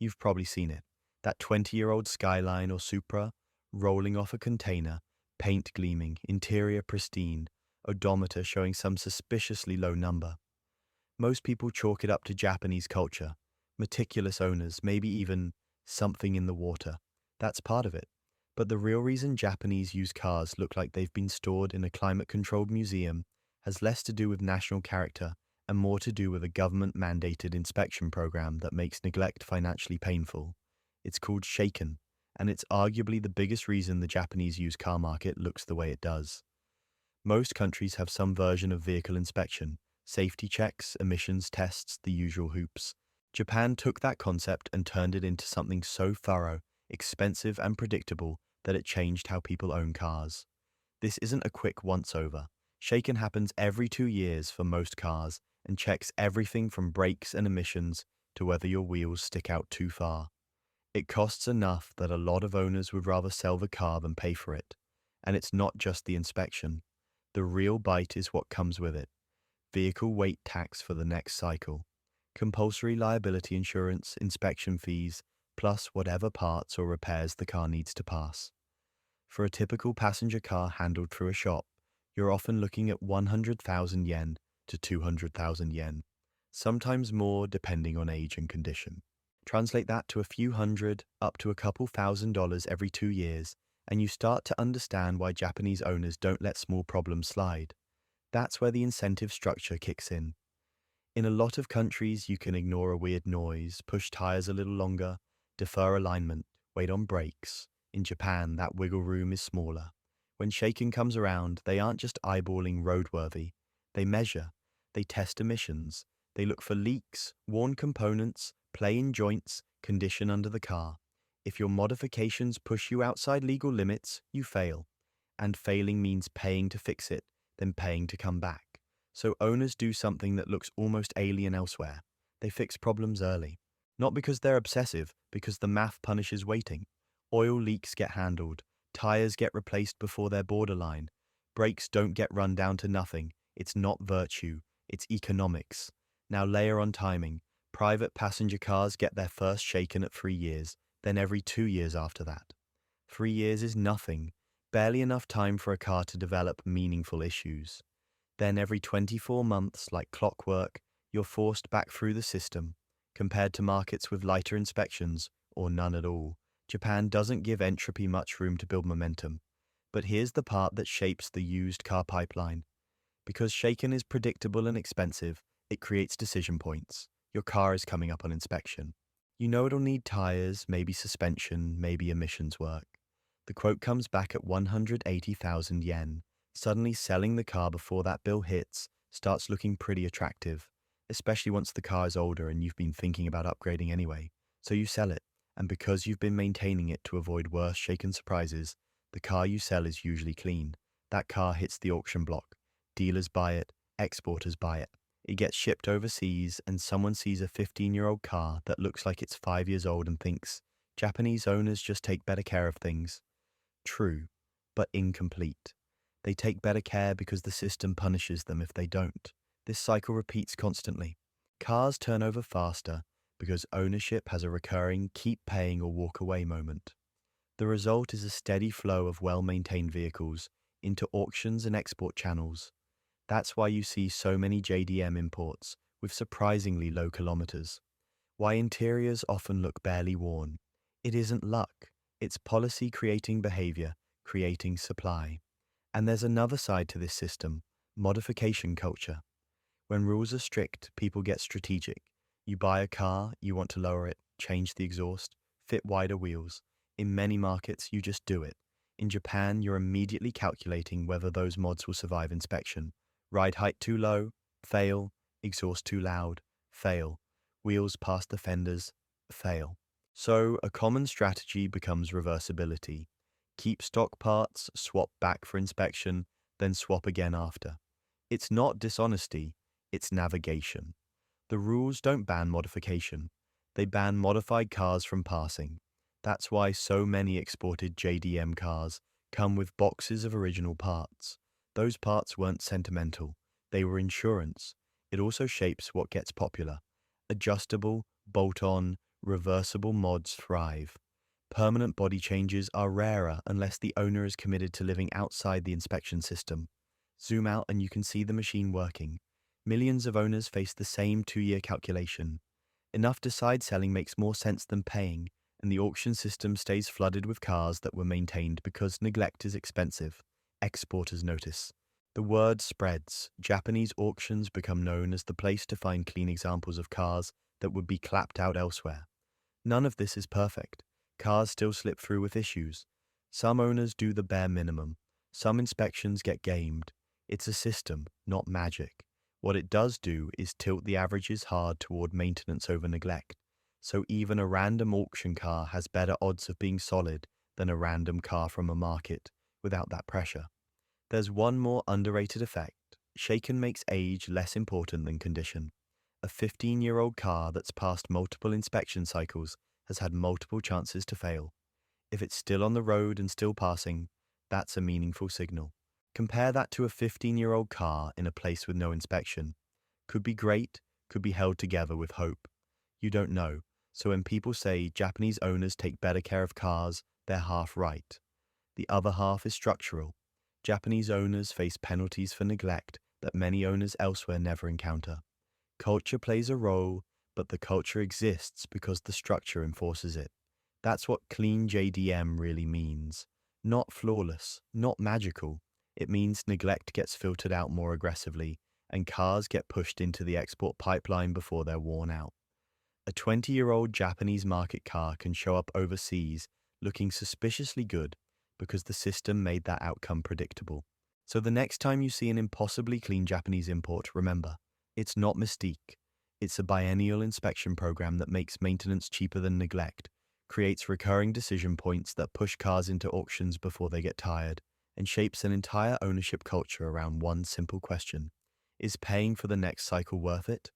You've probably seen it. That 20-year-old Skyline or Supra rolling off a container, paint gleaming, interior pristine, odometer showing some suspiciously low number. Most people chalk it up to Japanese culture, meticulous owners, maybe even something in the water. That's part of it. But the real reason Japanese used cars look like they've been stored in a climate-controlled museum has less to do with national character and more to do with a government-mandated inspection program that makes neglect financially painful. It's called Shaken, and it's arguably the biggest reason the Japanese used car market looks the way it does. Most countries have some version of vehicle inspection, safety checks, emissions tests, the usual hoops. Japan took that concept and turned it into something so thorough, expensive, and predictable that it changed how people own cars. This isn't a quick once-over. Shaken happens every 2 years for most cars and checks everything from brakes and emissions to whether your wheels stick out too far. It costs enough that a lot of owners would rather sell the car than pay for it. And it's not just the inspection. The real bite is what comes with it. Vehicle weight tax for the next cycle, compulsory liability insurance, inspection fees, plus whatever parts or repairs the car needs to pass. For a typical passenger car handled through a shop, you're often looking at 100,000 yen to 200,000 yen, sometimes more depending on age and condition. Translate that to a few hundred, up to a couple $1,000s every 2 years, and you start to understand why Japanese owners don't let small problems slide. That's where the incentive structure kicks in. In a lot of countries, you can ignore a weird noise, push tires a little longer, defer alignment, wait on brakes. In Japan, that wiggle room is smaller. When Shaken comes around, they aren't just eyeballing roadworthy. They measure, they test emissions, they look for leaks, worn components, play in joints, condition under the car. If your modifications push you outside legal limits, you fail. And failing means paying to fix it, then paying to come back. So owners do something that looks almost alien elsewhere. They fix problems early. Not because they're obsessive, because the math punishes waiting. Oil leaks get handled. Tires get replaced before they're borderline. Brakes don't get run down to nothing. It's not virtue. It's economics. Now layer on timing. Private passenger cars get their first Shaken at 3 years, then every 2 years after that. 3 years is nothing. Barely enough time for a car to develop meaningful issues. Then every 24 months, like clockwork, you're forced back through the system. Compared to markets with lighter inspections, or none at all, Japan doesn't give entropy much room to build momentum. But here's the part that shapes the used car pipeline. Because Shaken is predictable and expensive, it creates decision points. Your car is coming up on inspection. You know it'll need tires, maybe suspension, maybe emissions work. The quote comes back at 180,000 yen. Suddenly selling the car before that bill hits starts looking pretty attractive, especially once the car is older and you've been thinking about upgrading anyway. So you sell it, and because you've been maintaining it to avoid worse Shaken surprises, the car you sell is usually clean. That car hits the auction block. Dealers buy it, exporters buy it. It gets shipped overseas and someone sees a 15-year-old car that looks like it's 5 years old and thinks, Japanese owners just take better care of things. True, but incomplete. They take better care because the system punishes them if they don't. This cycle repeats constantly. Cars turn over faster because ownership has a recurring keep paying or walk away moment. The result is a steady flow of well-maintained vehicles into auctions and export channels. That's why you see so many JDM imports with surprisingly low kilometers. Why interiors often look barely worn. It isn't luck. It's policy creating behavior, creating supply. And there's another side to this system, modification culture. When rules are strict, people get strategic. You buy a car, you want to lower it, change the exhaust, fit wider wheels. In many markets, you just do it. In Japan, you're immediately calculating whether those mods will survive inspection. Ride height too low, fail. Exhaust too loud, fail. Wheels past the fenders, fail. So a common strategy becomes reversibility. Keep stock parts, swap back for inspection, then swap again after. It's not dishonesty, it's navigation. The rules don't ban modification. They ban modified cars from passing. That's why so many exported JDM cars come with boxes of original parts. Those parts weren't sentimental. They were insurance. It also shapes what gets popular. Adjustable, bolt-on, Reversible mods thrive. Permanent body changes are rarer unless the owner is committed to living outside the inspection system. Zoom out and you can see the machine working. Millions of owners face the same 2-year calculation. Enough decide selling makes more sense than paying, and the auction system stays flooded with cars that were maintained because neglect is expensive. Exporters notice. The word spreads. Japanese auctions become known as the place to find clean examples of cars that would be clapped out elsewhere. None of this is perfect. Cars still slip through with issues. Some owners do the bare minimum. Some inspections get gamed. It's a system, not magic. What it does do is tilt the averages hard toward maintenance over neglect. So even a random auction car has better odds of being solid than a random car from a market without that pressure. There's one more underrated effect. Shaken makes age less important than condition. A 15-year-old car that's passed multiple inspection cycles has had multiple chances to fail. If it's still on the road and still passing, that's a meaningful signal. Compare that to a 15-year-old car in a place with no inspection. Could be great, could be held together with hope. You don't know, so when people say Japanese owners take better care of cars, they're half right. The other half is structural. Japanese owners face penalties for neglect that many owners elsewhere never encounter. Culture plays a role, but the culture exists because the structure enforces it. That's what clean JDM really means. Not flawless, not magical. It means neglect gets filtered out more aggressively, and cars get pushed into the export pipeline before they're worn out. A 20-year-old Japanese market car can show up overseas looking suspiciously good because the system made that outcome predictable. So the next time you see an impossibly clean Japanese import, remember, it's not mystique. It's a biennial inspection program that makes maintenance cheaper than neglect, creates recurring decision points that push cars into auctions before they get tired, and shapes an entire ownership culture around one simple question. Is paying for the next cycle worth it?